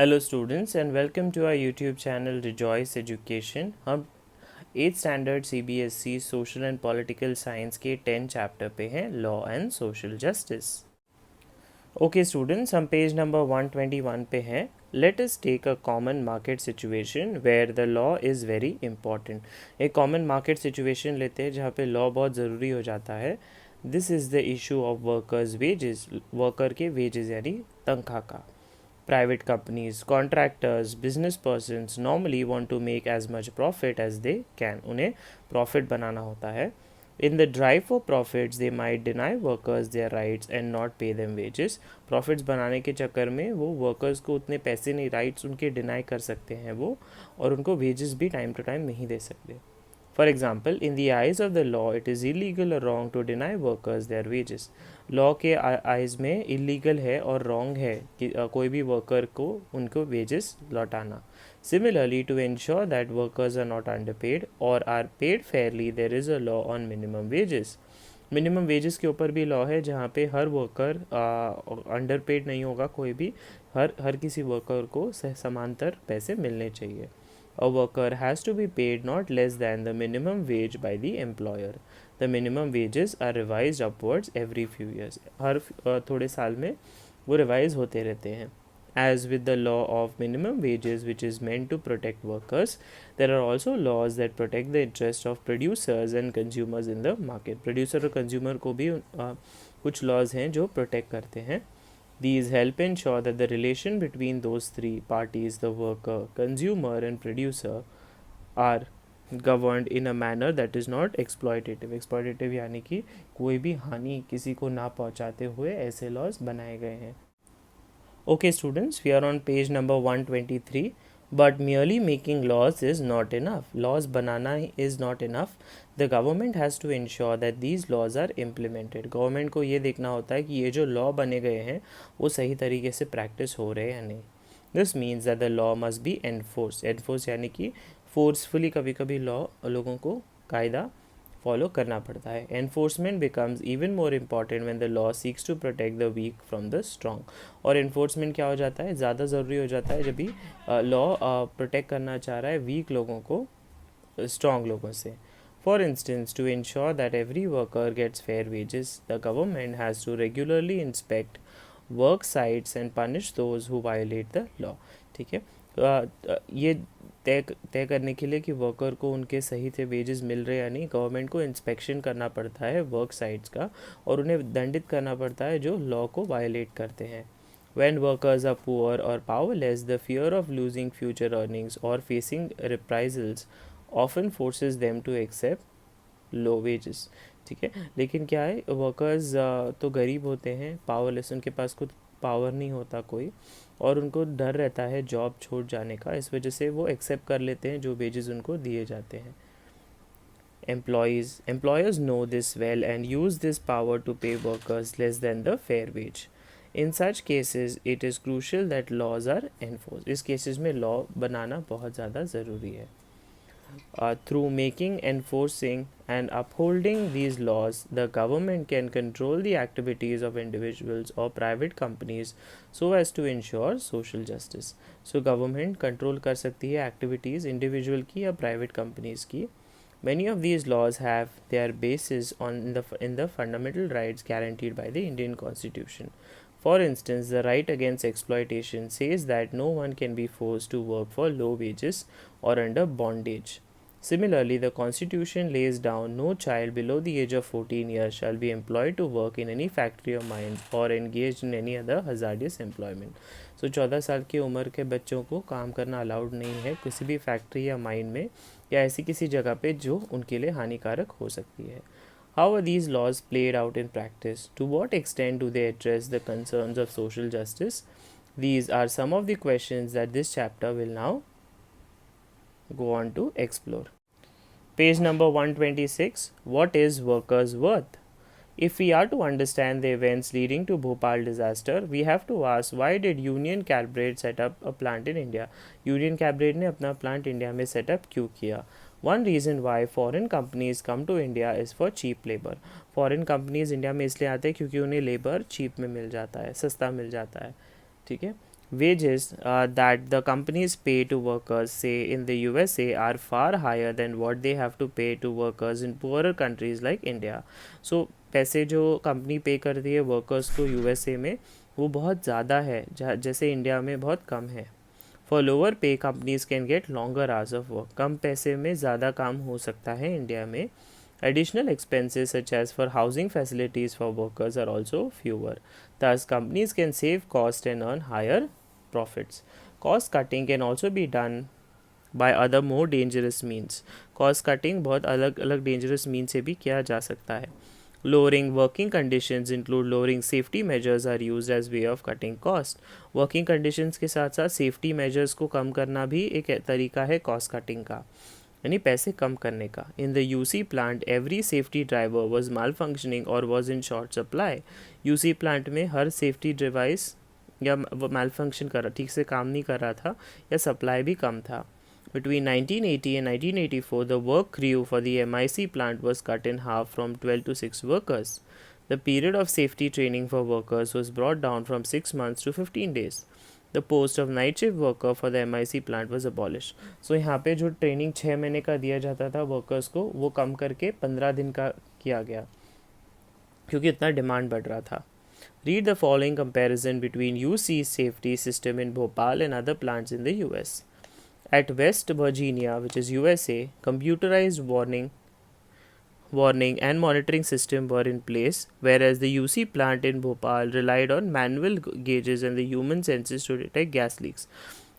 Hello students and welcome to our YouTube channel rejoice education. हम 8th standard CBSE social and political science के 10 chapter पे हैं, law and social justice. Okay students, हम page number 121 पे हैं। Let us take a common market situation where the law is very important. एक common market situation लेते हैं जहाँ पे लॉ बहुत ज़रूरी हो जाता है। This is the issue of workers wages, worker के वेजेस यानी तनख्वाह का। Private companies, contractors, business persons normally want to make as much profit as they can. उन्हें profit बनाना होता है. In the drive for profits, they might deny workers their rights and not pay them wages. Profits बनाने के चक्कर में वो workers को उतने पैसे नहीं, rights उनके deny कर सकते हैं वो, और उनको wages भी time to time नहीं दे सकते. For example, in the eyes of the law, it is illegal or wrong to deny workers their wages. Law के आइज़ में इलीगल है और रॉन्ग है कि कोई भी वर्कर को उनको वेजेस लौटाना. Similarly, to ensure that workers are not underpaid और are paid fairly, there is a law on minimum wages. Minimum wages के ऊपर भी लॉ है जहाँ पे हर वर्कर अंडरपेड नहीं होगा कोई भी, हर किसी वर्कर को समांतर पैसे मिलने चाहिए. A worker has to be paid not less than the minimum wage by the employer. The minimum wages are revised upwards every few years. हर थोड़े साल में वो रिवाइज होते रहते हैं. As with the law of minimum wages, which is meant to protect workers, there are also laws that protect the interest of producers and consumers in the market. Producer और consumer को भी कुछ laws हैं जो protect करते हैं. These help ensure that the relation between those three parties, the worker, consumer and producer, are governed in a manner that is not exploitative. Exploitative यानी कि कोई भी हानि किसी को ना पहुंचाते हुए ऐसे laws बनाए गए हैं. Okay students, we are on page number 123. But merely making laws is not enough. Laws banana is not enough. The government has to ensure that these laws are implemented. Government को ये देखना होता है कि ये जो लॉ बने गए हैं वो सही तरीके से प्रैक्टिस हो रहे हैं या नहीं. This means that the law must be enforce. Enforce यानी कि फोर्सफुली कभी कभी लॉ लोगों को कायदा फॉलो करना पड़ता है. Enforcement becomes even more important when the law seeks to protect the weak from the strong. और एनफोर्समेंट क्या हो जाता है, ज़्यादा ज़रूरी हो जाता है जब भी लॉ प्रोटेक्ट करना चाह रहा है वीक लोगों को स्ट्रॉन्ग लोगों से. For instance, to ensure that every worker gets fair wages, the government has to regularly inspect work sites and punish those who violate the law. ठीक है, ये तय करने के लिए कि वर्कर को उनके सही से वेजेस मिल रहे या नहीं, गवर्नमेंट को इंस्पेक्शन करना पड़ता है वर्क साइट्स का और उन्हें दंडित करना पड़ता है जो लॉ को वायलेट करते हैं. When workers are poor or powerless, the fear of losing future earnings or facing reprisals often forces them to accept low wages. ठीक है, लेकिन क्या है, वर्कर्स तो गरीब होते हैं, पावरलेस, उनके पास खुद पावर नहीं होता कोई, और उनको डर रहता है जॉब छूट जाने का. इस वजह से वो एक्सेप्ट कर लेते हैं जो वेजेस उनको दिए जाते हैं. Employers know this well and use this power to pay workers less than the fair wage. In such cases, it is crucial that laws are enforced. इस केसेस में लॉ बनाना बहुत ज़्यादा ज़रूरी है. Through making, enforcing and upholding these laws, the government can control the activities of individuals or private companies so as to ensure social justice. So government control कर सकती है activities individual की या private companies की. Many of these laws have their basis in the fundamental rights guaranteed by the Indian Constitution. For instance, the right against exploitation says that no one can be forced to work for low wages or under bondage. Similarly, the Constitution lays down no child below the age of 14 years shall be employed to work in any factory or mines or engaged in any other hazardous employment. So 14 साल की उम्र के बच्चों को काम करना allowed नहीं है किसी भी फैक्ट्री या माइन में या ऐसी किसी जगह पे जो उनके लिए हानिकारक हो सकती है. How are these laws played out in practice? To what extent do they address the concerns of social justice? These are some of the questions that this chapter will now go on to explore. Page number 126. What is workers' worth? If we are to understand the events leading to Bhopal disaster, we have to ask, why did Union Carbide set up a plant in India? Union Carbide ने अपना plant India में set up क्यों किया? One reason why foreign companies come to India is for cheap labor. Foreign companies India में इसलिए आते हैं क्योंकि उन्हें labor cheap में मिल जाता है, सस्ता मिल जाता है. ठीक है. Wages that the companies pay to workers, say in the USA, are far higher than what they have to pay to workers in poorer countries like India. So पैसे जो कंपनी पे करती है वर्कर्स को यूएसए में, वो बहुत ज़्यादा है, जैसे इंडिया में बहुत कम है. For lower pay companies can get longer hours of work. कम पैसे में ज़्यादा काम हो सकता है इंडिया में. Additional expenses such as for housing facilities for workers are also fewer. Thus, companies can save cost and earn higher profits. Cost cutting can also be done by other more dangerous means. Cost cutting बहुत अलग अलग dangerous means से भी किया जा सकता है. Lowering working conditions include lowering safety measures are used as way of cutting cost. Working conditions के साथ साथ safety measures को कम करना भी एक तरीका है cost cutting का, यानी पैसे कम करने का. In the UC plant every safety driver was malfunctioning और was in short supply. UC plant में हर सेफ्टी डिवाइस या माल फंक्शन कर रहा, ठीक से काम नहीं कर रहा था, या सप्लाई भी कम था. Between 1980 and 1984, the work crew for the MIC plant was cut in half from 12 to 6 workers. The period of safety training for workers was brought down from 6 months to 15 days. The post of night shift worker for the MIC plant was abolished. So यहाँ पे जो training 6 महीने का दिया जाता था workers को, वो कम करके 15 दिन का किया गया, क्योंकि इतना डिमांड बढ़ रहा था. Read the following comparison between UC's safety system in Bhopal and other plants in the US. At West Virginia, which is USA, computerized warning and monitoring system were in place, whereas the UC plant in Bhopal relied on manual gauges and the human senses to detect gas leaks.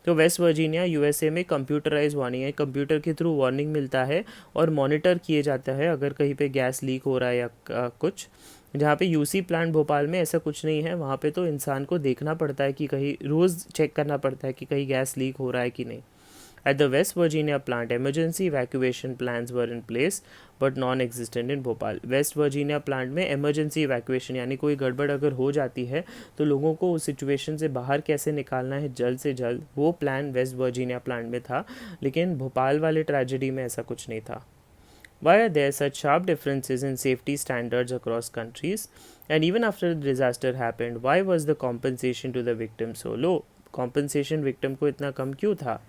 तो West Virginia USA में computerise warning है, computer के through warning मिलता है और monitor किए जाता है अगर कहीं पे गैस लीक हो रहा है या कुछ. जहाँ पे यूसी प्लांट भोपाल में ऐसा कुछ नहीं है, वहाँ पे तो इंसान को देखना पड़ता है कि कहीं रोज़ चेक करना पड़ता है कि कहीं गैस लीक हो रहा है कि नहीं. At the West Virginia plant, emergency evacuation plans were in place but non-existent in Bhopal. West Virginia plant में emergency evacuation यानी कोई गड़बड़ अगर हो जाती है तो लोगों को उस सिचुएशन से बाहर कैसे निकालना है जल्द से जल्द, वो प्लान वेस्ट वर्जीनिया प्लांट में था, लेकिन भोपाल वाले ट्रेजेडी में ऐसा कुछ नहीं था. Why are there such sharp differences in safety standards across countries? And even after the disaster happened, why was the compensation to the victim so low? Compensation victim को इतना कम क्यों था?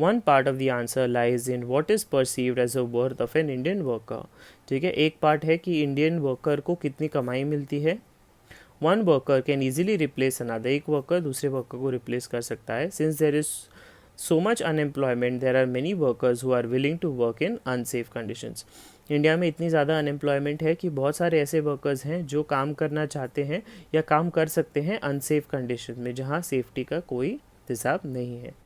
One part of the answer lies in what is perceived as the worth of an Indian worker. ठीक है, एक part है कि Indian worker को कितनी कमाई मिलती है. One worker can easily replace another. एक वर्कर दूसरे वर्कर को रिप्लेस कर सकता है. Since there is so much unemployment, there are many workers who are willing to work in unsafe conditions. India में इतनी ज़्यादा अनएम्प्लॉयमेंट है कि बहुत सारे ऐसे वर्कर्स हैं जो काम करना चाहते हैं या काम कर सकते हैं अनसेफ कंडीशन में, जहाँ सेफ्टी का कोई हिसाब नहीं है.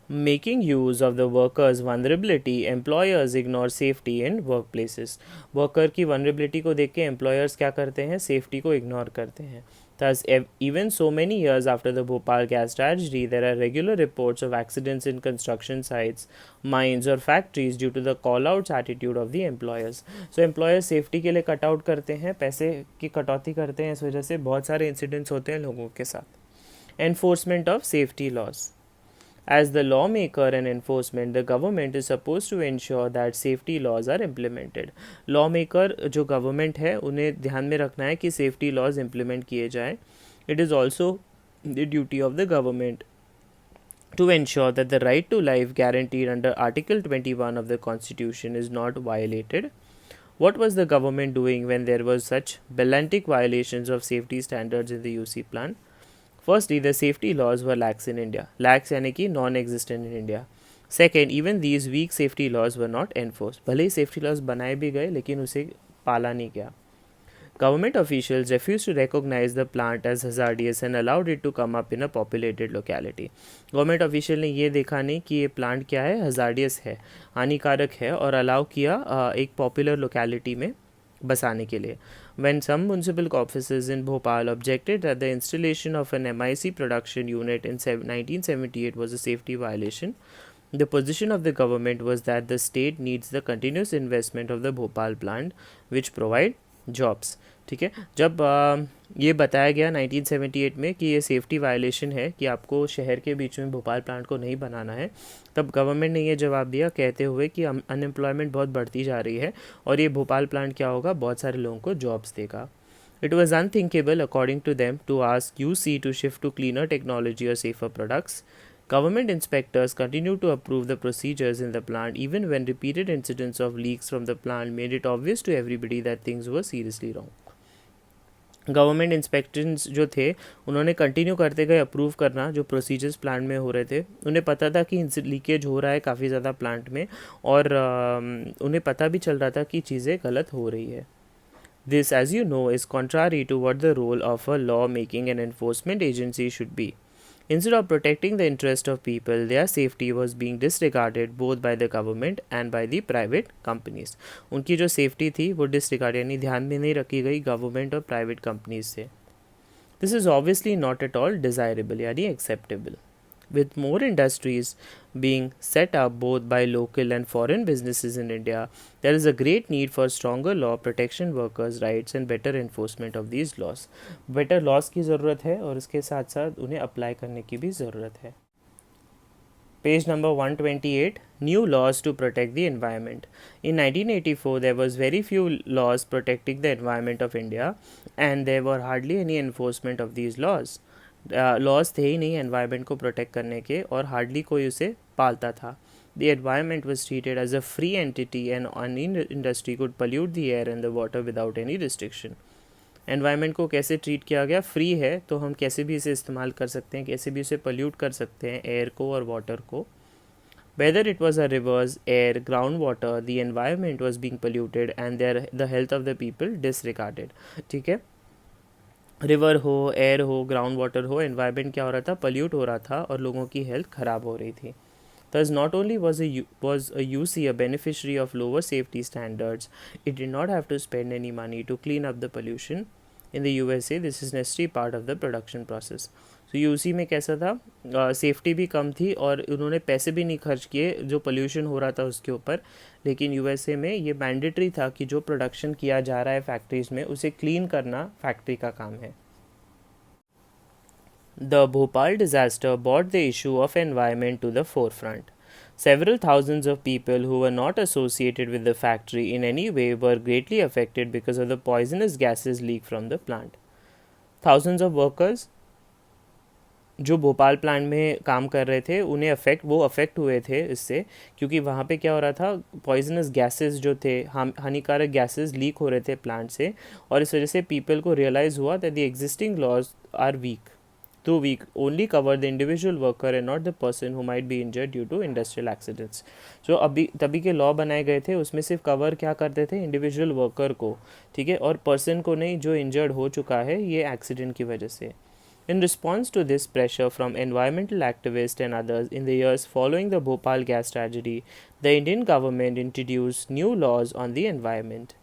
Making use of the workers' vulnerability, employers ignore safety in workplaces. Worker की vulnerability को देख के employers क्या करते हैं, safety को ignore करते हैं. Thus, even so many years after the Bhopal gas tragedy, there are regular reports of accidents in construction sites, mines or factories due to the call-outs attitude of the employers. So, employers safety के लिए cut out करते हैं, पैसे की कटौती करते हैं, इस वजह से बहुत सारे incidents होते हैं लोगों के साथ. Enforcement of safety laws. As the lawmaker and enforcement, the government is supposed to ensure that safety laws are implemented. Lawmaker जो government है उन्हें ध्यान में रखना है कि safety laws implement किए जाएं. It is also the duty of the government to ensure that the right to life guaranteed under Article 21 of the Constitution is not violated. What was the government doing when there was such blatant violations of safety standards in the UC plant? Firstly, the safety laws were lax in India. Lax यानी कि non-existent in India. Second, even these weak safety laws were not enforced. भले ही safety laws बनाए भी गए लेकिन उसे पाला नहीं गया. Government officials refused to recognize the plant as hazardous and allowed it to come up in a populated locality. Government official ने ये देखा नहीं कि ये plant क्या है, hazardous है, हानिकारक है, और allow किया एक popular locality में बसाने के लिए. When some municipal officers in Bhopal objected that the installation of an MIC production unit in 1978 was a safety violation, the position of the government was that the state needs the continuous investment of the Bhopal plant, which provide jobs. ठीक है, जब ये बताया गया 1978 में कि ये safety violation है कि आपको शहर के बीच में भोपाल प्लांट को नहीं बनाना है, तब गवर्नमेंट ने ये जवाब दिया कहते हुए कि अनएम्प्लॉयमेंट बहुत बढ़ती जा रही है और ये भोपाल प्लांट क्या होगा, बहुत सारे लोगों को जॉब्स देगा. It was unthinkable, according to them, to ask UC to shift to cleaner technology or safer products. Government inspectors continued to approve the procedures in the plant even when repeated incidents of leaks from the plant made it obvious to everybody that things were seriously wrong. Government inspections जो थे उन्होंने continue करते गए approve करना जो procedures plant में हो रहे थे. उन्हें पता था कि लीकेज हो रहा है काफ़ी ज़्यादा प्लांट में और उन्हें पता भी चल रहा था कि चीज़ें गलत हो रही है. This, as you know, is contrary to what the role of a law making and enforcement agency should be. Instead of protecting the interest of people, their safety was being disregarded both by the government and by the private companies. उनकी जो safety थी वो disregard यानी ध्यान में नहीं रखी गई गवर्नमेंट और प्राइवेट कंपनीज से. This is obviously not at all desirable यानी acceptable. With more industries being set up both by local and foreign businesses in India, there is a great need for stronger law protection workers' rights and better enforcement of these laws. Better laws की ज़रूरत है और इसके साथ साथ उन्हें apply करने की भी ज़रूरत है. Page number 128, New Laws to Protect the Environment. In 1984, there was very few laws protecting the environment of India and there were hardly any enforcement of these laws. Laws थे ही नहीं एनवायरनमेंट को protect करने के और hardly कोई उसे पालता था. The environment was treated as a free entity and any industry could pollute the air and the water without any restriction. Environment को कैसे ट्रीट किया गया, फ्री है तो हम कैसे भी इसे इस्तेमाल कर सकते हैं, कैसे भी उसे पल्यूट कर सकते हैं एयर को और वाटर को. Whether it was a rivers, air, groundwater, the environment was being polluted and the health of the people disregarded. ठीक है, रिवर हो, एयर हो, ग्राउंड वाटर हो, एनवायरनमेंट क्या हो रहा था, पल्यूट हो रहा था और लोगों की हेल्थ ख़राब हो रही थी. Thus, not only was a UC a beneficiary of lower safety standards, it did not have to spend any money to clean up the pollution. In the USA, this is necessary part of the production process. तो UC में कैसा था, safety भी कम थी और उन्होंने पैसे भी नहीं खर्च किए जो पोल्यूशन हो रहा था उसके ऊपर. लेकिन यूएसए में ये मैंडेटरी था कि जो प्रोडक्शन किया जा रहा है फैक्ट्रीज में उसे क्लीन करना फैक्ट्री का काम है. The Bhopal disaster brought the issue of environment to the forefront. Several thousands of people who were not associated with the factory in any way were greatly affected because of the poisonous gases leaked from the plant. Thousands of workers जो Bhopal plant में काम कर रहे थे उन्हें affect हुए थे इससे, क्योंकि वहाँ पे क्या हो रहा था, पॉइजनस गैसेस जो थे, हानिकारक गैसेस लीक हो रहे थे प्लांट से और इस वजह से पीपल को रियलाइज़ हुआ that the existing laws are weak. Too weak only cover the individual worker and not the person who might be injured due to industrial accidents. जो तभी के लॉ बनाए गए थे उसमें सिर्फ कवर क्या करते थे, इंडिविजुअल वर्कर को, ठीक है, और पर्सन को नहीं जो इंजर्ड हो चुका है ये एक्सीडेंट की वजह से. In response to this pressure from environmental activists and others in the years following the Bhopal gas tragedy, the Indian government introduced new laws on the environment.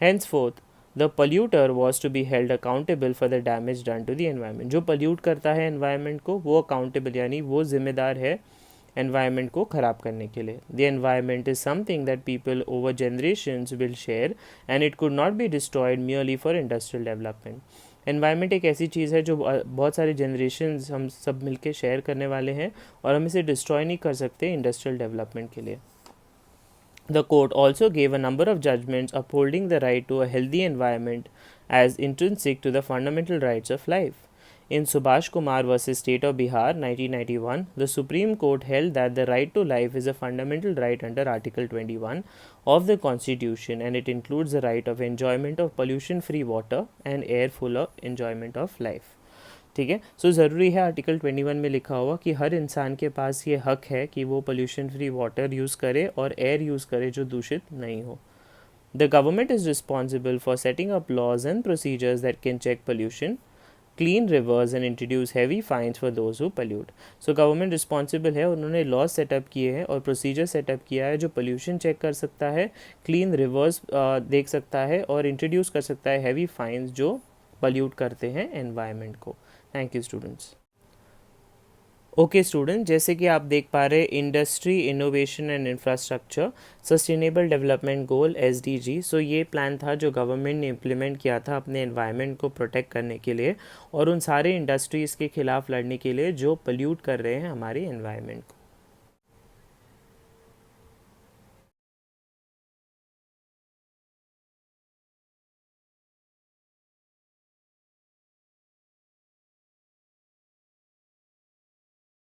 Henceforth, the polluter was to be held accountable for the damage done to the environment. जो pollute करता है environment को वो accountable यानी वो जिम्मेदार है environment को ख़राब करने के लिए. The environment is something that people over generations will share and it could not be destroyed merely for industrial development. Environment एक ऐसी चीज़ है जो बहुत सारे जनरेशन्स हम सब मिलके शेयर करने वाले हैं और हम इसे डिस्ट्रॉय नहीं कर सकते इंडस्ट्रियल डेवलपमेंट के लिए. The court also gave a number of judgments upholding the right to a healthy environment as intrinsic to the fundamental rights of life. In Subhash Kumar versus State of Bihar 1991, the Supreme Court held that the right to life is a fundamental right under Article 21 of the Constitution and it includes the right of enjoyment of pollution-free water and air full of enjoyment of life. ठीक है, सो ज़रूरी है article 21 में लिखा हुआ कि हर इंसान के पास ये हक है कि वो पोल्यूशन फ्री वाटर यूज़ करे और एयर यूज़ करे जो दूषित नहीं हो. The government is responsible for setting up laws and procedures that can check pollution, clean rivers and introduce heavy fines for those who pollute. So government responsible है, उन्होंने laws setup किए हैं और प्रोसीजर सेटअप किया है जो pollution check कर सकता है, क्लीन रिवर्स देख सकता है और इंट्रोड्यूस कर सकता है हैवी फाइन्स जो पल्यूट करते हैं एनवायरनमेंट को. Thank you students. Okay student, जैसे कि आप देख पा रहे industry, innovation and infrastructure, sustainable development goal SDG. सो ये प्लान था जो गवर्नमेंट ने इम्प्लीमेंट किया था अपने एनवायरनमेंट को प्रोटेक्ट करने के लिए और उन सारे इंडस्ट्रीज़ के खिलाफ लड़ने के लिए जो पोल्यूट कर रहे हैं हमारे एनवायरनमेंट को.